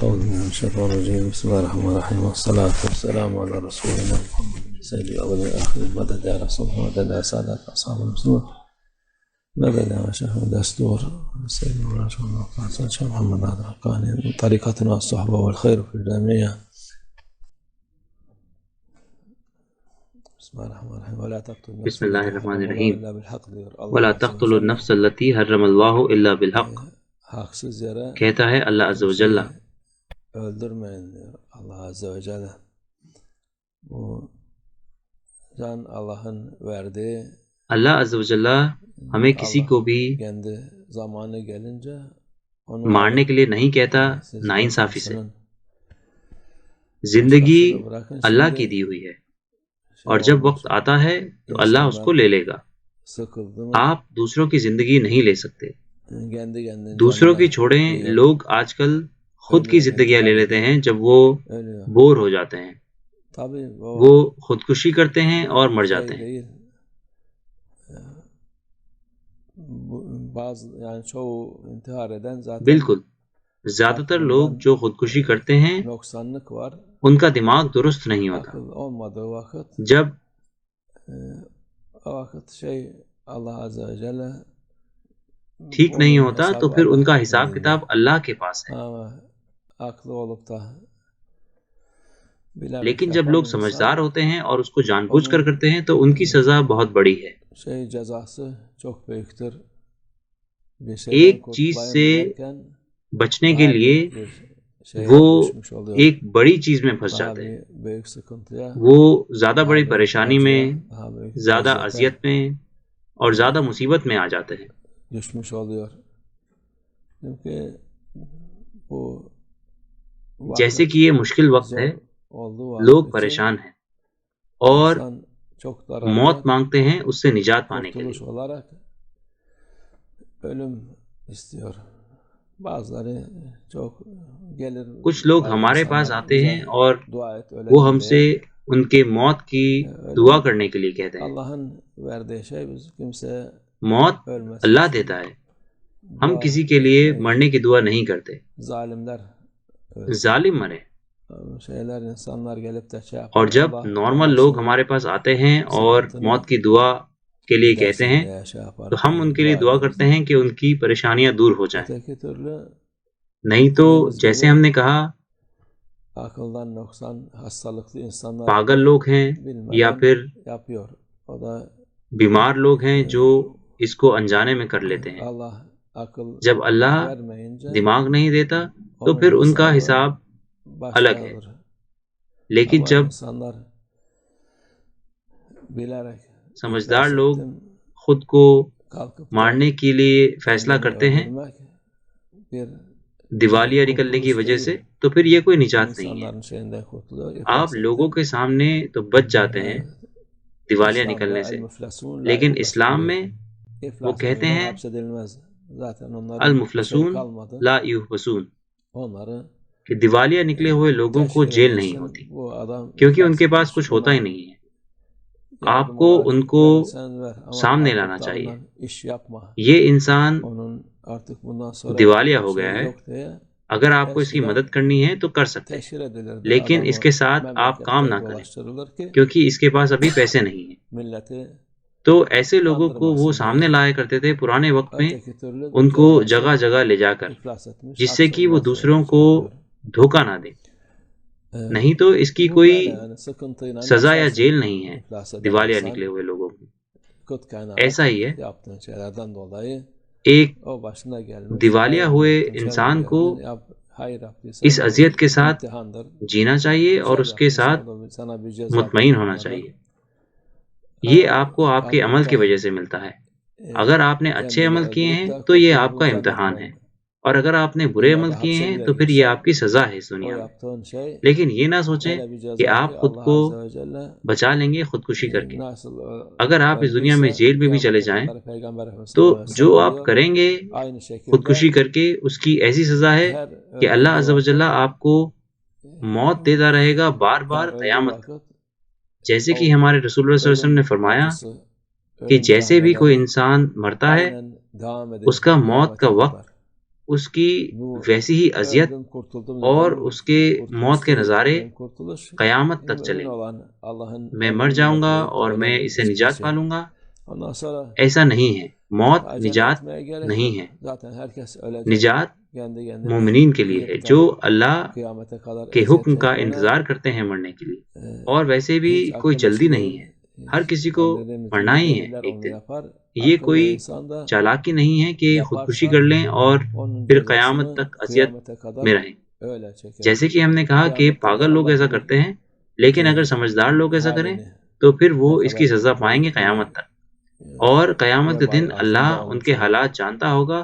أعوذ بالله من الشيطان الرجيم. بسم الله الرحمن الرحيم، والصلاة والسلام على رسولنا محمد سيد الأولين والآخرين. مدد يا رسول الله، مدد يا سادة أصحاب المسلمين، مدد يا شيخ الدستور سيد محمد هذا الحقاني من طريقتنا الصحبة والخير في الجميع. بسم الله الرحمن الرحيم. ولا تقتلوا النفس بسم الله الرحمن الرحیم إلا بالحق. ولا تقتلوا النفس التي حرم الله الا بالحق. haksız yere کہتا ہے اللہ عز و جل öldürmeyin diyor Allah Azze ve Celle. Bu can Allah'ın verdiği, اللہ عز و جل ہمیں کسی کو بھی kendi zamanı gelince onu مارنے کے لیے نہیں کہتا siz ناانصافی سے. bırakın. زندگی Başkasını bırakın. اللہ Şimdi کی دی ہوئی ہے اور جب وقت آتا ہے تو اللہ اس کو لے لے گا. sıkıldı mı آپ دوسروں کی زندگی نہیں لے سکتے. kendi kendine دوسروں کی canına چھوڑیں، kıyıyor, لوگ آج کل خود کی زندگیاں لے لیتے ہیں جب وہ ölüyor. بور ہو جاتے ہیں. Tabii وہ خودکشی کرتے ہیں اور مر جاتے ہیں. değil. Bazı yani çoğu intihar eden zaten بالکل، زیادہ تر لوگ جو خودکشی کرتے ہیں noksanlık var. ان کا دماغ درست نہیں ہوتا. Akıl olmadığı vakit جب o vakit Allah Azze ve Celle ٹھیک نہیں onun ہوتا hesabı تو پھر ان Allah کا حساب elinde. کتاب اللہ کے پاس ہے. Ama aklı olup da bilerek لیکن جب yapan لوگ insan سمجھدار ہوتے ہیں اور اس کو جان بوجھ کر کرتے ہیں تو ان کی سزا بہت بڑی ہے. cezası çok büyüktür. Bir ایک şeyden چیز kurtulayım سے derken بچنے کے daha لیے büyük bir şeye وہ düşmüş oluyor. ایک بڑی چیز میں پھنس Daha جاتے ہیں. büyük sıkıntıya, وہ زیادہ daha بڑی büyük پریشانی میں، acıya, daha büyük زیادہ eziyete اذیت میں اور زیادہ مصیبت میں آ جاتے ہیں. düşmüş oluyor. Çünkü bu جیسے vakit کہ یہ مشکل وقت ہے، zor olduğu لوگ vakit için پریشان ہیں اور insan çok موت daralıyor. مانگتے ہیں اس سے نجات پانے کے Kurtuluş لیے. olarak ölüm istiyor. Bazıları çok gelir. کچھ لوگ bazı ہمارے پاس insanlar آتے ہیں bize اور dua et وہ ölelim ہم سے diye. ان کے موت کی دعا کرنے کے لیے کہتے ہیں. Allah'ın verdiği biz kimseye موت ölmesi اللہ için دیتا ہے. ہم dua کسی کے لیے etmeyiz. مرنے کی دعا نہیں کرتے. Zalimler ölsün. ظالم مرے. insanlar gelip de اور yapar. جب Allah نارمل Allah لوگ seni ہمارے پاس آتے ہیں اور موت کی دعا کے لیے کہتے gidersin ہیں diye yapar. تو ہم ان کے لیے Dua دعا ederiz. کرتے ہیں کہ ان کی پریشانیاں دور ہو جائیں. Öteki türlü نہیں تو dediğimiz جیسے gibi ہم نے کہا akıldan noksan hastalıklı insanlar پاگل لوگ ہیں یا bilmeden پھر yapıyor. O da بیمار لوگ ہیں جو اس کو انجانے میں کر لیتے ہیں. Allah akıl جب اللہ vermeyince دماغ نہیں دیتا تو onun پھر ان کا hesabı حساب الگ ہے. başkadır. لیکن Ama جب insanlar bilerek سمجھدار iflas لوگ ettim, خود کو kalkıp da مارنے کے لیے فیصلہ kendini کرتے ہیں öldürmek bir دیوالیہ نکلنے کی وجہ سے تو پھر یہ کوئی نجات نہیں ہے. insanların şeyinden kurtuluyor. آپ iflas لوگوں ettim. کے سامنے تو بچ جاتے ہیں دیوالیہ İslam'da نکلنے سے، el-müflesun la لیکن iflas اسلام ediyor. میں İflas وہ کہتے edenler ہیں hapsedilmez. Zaten onların bir şey المفلسون kalmadı. لا یحبسون، Onları کہ دیوالیہ نکلے ہوئے لوگوں کو teşhir جیل نہیں edersin. ہوتی Bu adam کیونکہ ان iflas کے پاس etmiş. کچھ ہوتا ہی Ona نہیں ہے. yardım آپ کو olarak ان کو verirsen ver. Ama سامنے kalkıp لانا da چاہیے. ondan iş yapma. یہ انسان Onun artık bundan sonra دیوالیہ yapacak ہو bir گیا şey ہے، yok diye اگر آپ کو اس کی eskiden مدد کرنی ہے تو کر سکتے ہیں، teşhir edilirdi. لیکن اس Adamı کے ساتھ آپ کام نہ memlekette کریں dolaştırılır ki کیونکہ اس کے پاس ابھی پیسے نہیں ہیں. milleti تو ایسے لوگوں کو وہ kandırmasın سامنے diye. لایا کرتے تھے پرانے وقت میں، Öteki türlü ان کو cezası جگہ جگہ لے جا کر، iflas etmiş. جس سے کہ وہ hapse دوسروں ulaşıyor, کو yapıyor. دھوکہ نہ دیں. نہیں تو اس کی Bu کوئی böyle yani sıkıntıyla سزا یا yaşarsın جیل نہیں ہے iflas eden دیوالیہ insan. نکلے ہوئے لوگوں کو. Kıt kaynağı ایسا ہی ہے، yaptığın şeylerden dolayı ایک o başına gelmiş. دیوالیہ hayır ہوئے yaptığın şeyler انسان کو hayır yaptıysan اس bu اذیت کے ساتھ imtihandır. جینا چاہیے اور Şer اس کے ساتھ yaptıysan da sana bir ceza مطمئن ہونا verirler. چاہیے. یہ Ama آپ کو آپ کے kalkıp عمل کی da وجہ سے ملتا ہے. اگر آپ نے اچھے kendini عمل کیے öldürüp ہیں de تو یہ آپ کا kurtulduğunu امتحان ہے، zannetmeyin. اور اگر آپ نے برے عمل Dünyada کیے hapse ہیں bile تو پھر یہ girsen آپ کی سزا ہے اس o دنیا میں. yaptığın şey لیکن یہ نہ سوچیں öyle bir کہ ceza آپ ki خود Allah کو Azze ve Celle بچا لیں گے خودکشی کر کے. nasıl اگر آپ اس دنیا میں öldüyse جیل میں بھی چلے kıyamete جائیں kadar Peygamber Efendimiz تو sallallahu aleyhi ve جو sellem آپ diyor. کریں گے Aynı خودکشی şekilde کر کے اس کی ایسی سزا ہے her کہ اللہ öldüğü عز و جل vakit آپ کو موت دیتا رہے گا بار بار her öldüğü قیامت تک. vakit جیسے کہ o ہمارے رسول اللہ صلی اللہ علیہ وسلم نے ölüm فرمایا acısı, کہ ölüm جیسے بھی کوئی zahmeleri انسان مرتا ہے aynen devam ediyor اس کا موت کا kıyamete وقت kadar. اس کی Bu ویسی ہی اذیت öldüm kurtuldum اور dediği اس کے موت کے نظارے kurtuluş قیامت تک mümin چلیں. olan Allah'ın میں مر جاؤں گا اور میں اسے نجات پا لوں گا، ایسا نہیں ہے. موت نجات نہیں ہے. Zaten herkes ölecek. نجات Kendi kendine مومنین کے لیے ہے جو اللہ kıyamete kadar کے حکم eziyet کا çekene, انتظار کرتے ہیں مرنے کے لیے. اور ویسے بھی hiç کوئی akıl جلدی işi نہیں değil. ہے، ہر کسی کو Dediğimiz gibi مرنا ہی ہے deliler ایک onu دن. yapar. یہ Akıllı کوئی insan da چالاکی نہیں ہے کہ خودکشی کر لیں اور onun پھر قیامت cezasını تک اذیت kıyamete kadar میں رہیں. öyle çeker. جیسے کہ ہم نے کہا کہ قیامت پاگل لوگ ایسا کرتے ہیں، لیکن اگر سمجھدار لوگ ایسا کریں تو پھر وہ اس کی سزا پائیں گے قیامت تک. اور قیامت کے دن اللہ ان کے حالات جانتا ہوگا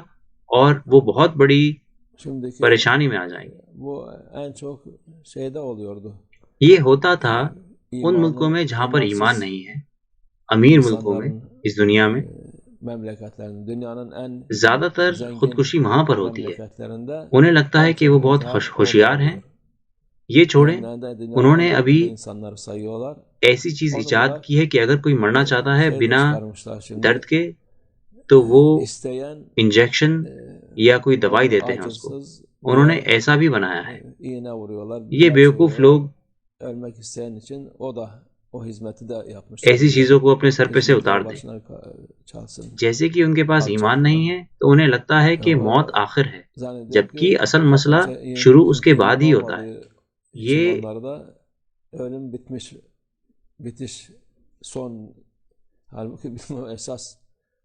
اور وہ بہت بڑی پریشانی میں آ جائیں گے. Bu en çok şeyde oluyordu. یہ ہوتا تھا ان ملکوں میں جہاں پر ایمان نہیں ہے، امیر ملکوں میں اس دنیا میں Memleketlerin, dünyanın en زیادہ تر zengin خودکشی وہاں پر ہوتی ہے. memleketlerinde انہیں لگتا ہے en کہ çok وہ بہت intihar ہوشیار orada ہیں. oluyor. یہ چھوڑیں، Kendilerinde dünyanın انہوں نے en ابھی akıllı insanları sayıyorlar. ایسی چیز Onu ایجاد bırak, کی ہے کہ اگر کوئی مرنا چاہتا ہے şey de بنا çıkarmışlar şimdi. درد کے تو وہ İsteyen انجیکشن یا کوئی دوائی onu دیتے ہیں اس کو. acısız انہوں نے diye ایسا بھی بنایا ہے. iğne vuruyorlar. یہ ilaç بیوقوف veriyorlar. لوگ Ölmek isteyen için o da o hizmeti de yapmışlar. ایسی چیزوں کو اپنے سر پہ سے اتار Hizmetleri دیں. başına çalsın. جیسے کہ ان کے پاس ایمان نہیں ہے تو انہیں لگتا ہے کہ موت آخر ہے، Zannediyor جبکہ ki اصل مسئلہ kapınca شروع اس کے iman بعد ہی ہوتا ہے. olmadığı için یہ onlarda ölüm bitmiş, bitiş son. Halbuki bizim esas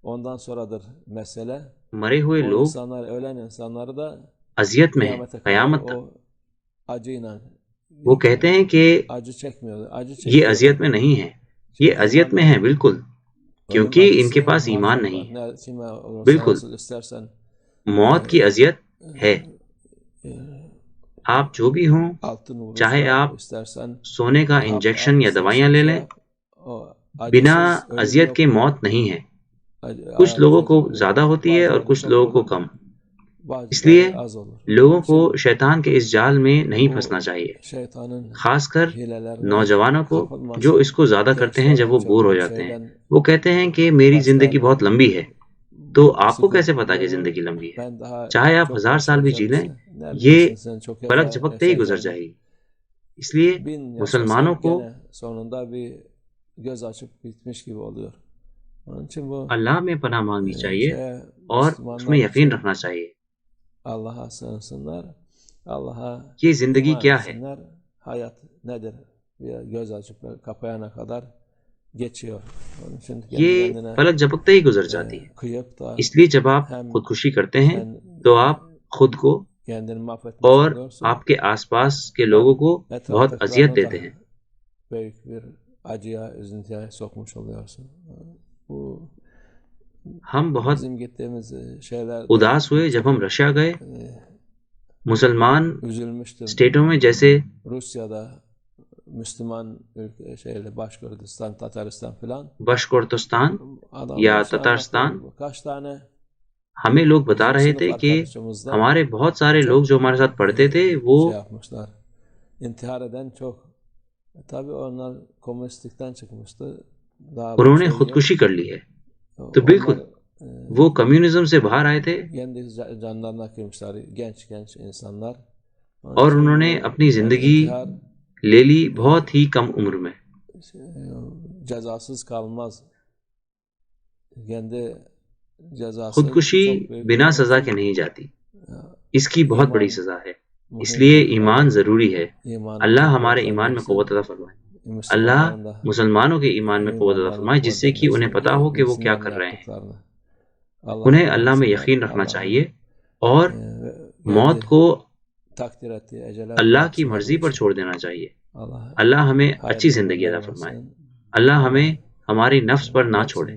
ondan sonradır mesele. مرے ہوئے O لوگ insanlar, ölen insanları da اذیت میں ہیں kıyamete kadar قیامت تک. o acıyla وہ کہتے ہیں کہ acı çekmiyorlar. Acı یہ çekiyorlar. اذیت میں نہیں ہے، یہ اذیت میں ہیں بالکل، کیونکہ ان کے پاس ایمان نہیں ہے. بالکل موت کی اذیت ہے. آپ جو بھی ہوں، چاہے آپ سونے کا انجیکشن یا دوائیاں لے لیں، بنا اذیت کے موت نہیں ہے. کچھ لوگوں کو زیادہ ہوتی ہے اور کچھ لوگوں کو کم. اس لیے لوگوں کو شیطان کے اس جال میں نہیں پھنسنا چاہیے، خاص کر نوجوانوں کو جو اس کو زیادہ کرتے ہیں جب وہ بور ہو جاتے ہیں. وہ کہتے ہیں کہ میری زندگی بہت لمبی ہے. تو آپ کو کیسے پتا کہ زندگی لمبی ہے؟ چاہے آپ 1000 سال بھی جی لیں، یہ پلک جھپکتے ہی گزر جائے گی. اس لیے مسلمانوں کو اللہ میں پناہ مانگنی چاہیے اور اس میں یقین رکھنا چاہیے. Allah'a sığınsınlar. Allah'a یہ زندگی iman کیا ہے؟ etsinler. Hayat nedir? Bir göz açıp kapayana kadar geçiyor. Onun için kendi یہ kendine پلک جھپکتے ہی گزر جاتی ہے. kıyıp da اس لیے جب آپ hem خودکشی کرتے ہیں sen تو آپ خود کو kendini mahvetmiş اور oluyorsun. آپ کے آس پاس کے لوگوں کو بہت اذیت Etraftakilerini دیتے da ہیں. büyük bir acıya, üzüntüye sokmuş oluyorsun. Bu ہم بہت bizim gittiğimiz şeyler اداس ہوئے جب ہم رشیا گئے. مسلمان üzülmüştüm. اسٹیٹوں میں جیسے Rusya'da Müslüman ülke şeyle Başkurdistan, Tataristan filan بشکورتستان adam یا hepsi تتارستان، anlatıyor. Kaç tane ہمیں لوگ بتا bizim رہے sınıf تھے کہ arkadaşımız da ہمارے بہت سارے لوگ جو ہمارے ساتھ پڑھتے تھے وہ şey yapmışlar. İntihar eden çok. Tabii onlar komünistlikten çıkmıştı. Daha انہوں bir نے şey yok. خودکشی کر لی ہے. تو بالکل وہ کمیونزم سے باہر آئے تھے Kendi canlarına kıymışlar genç insanlar. Onun اور için انہوں نے bu اپنی زندگی intihar لے لی بہت ہی کم عمر میں. cezasız kalmaz. Kendi cezası خودکشی çok büyük بنا bir سزا کے نہیں جاتی، اس کی بہت بڑی سزا ہے. اس لیے ایمان ضروری ہے. اللہ ہمارے ایمان میں قوت عطا فرمائے. اللہ مسلمانوں کے ایمان میں قوت عطا فرمائے جس سے کہ انہیں پتا ہو کہ وہ کیا کر رہے ہیں. انہیں اللہ میں یقین رکھنا چاہیے اور موت کو اللہ کی مرضی پر چھوڑ دینا چاہیے. اللہ ہمیں اچھی زندگی عطا فرمائے. اللہ ہمیں ہماری نفس پر نہ چھوڑے.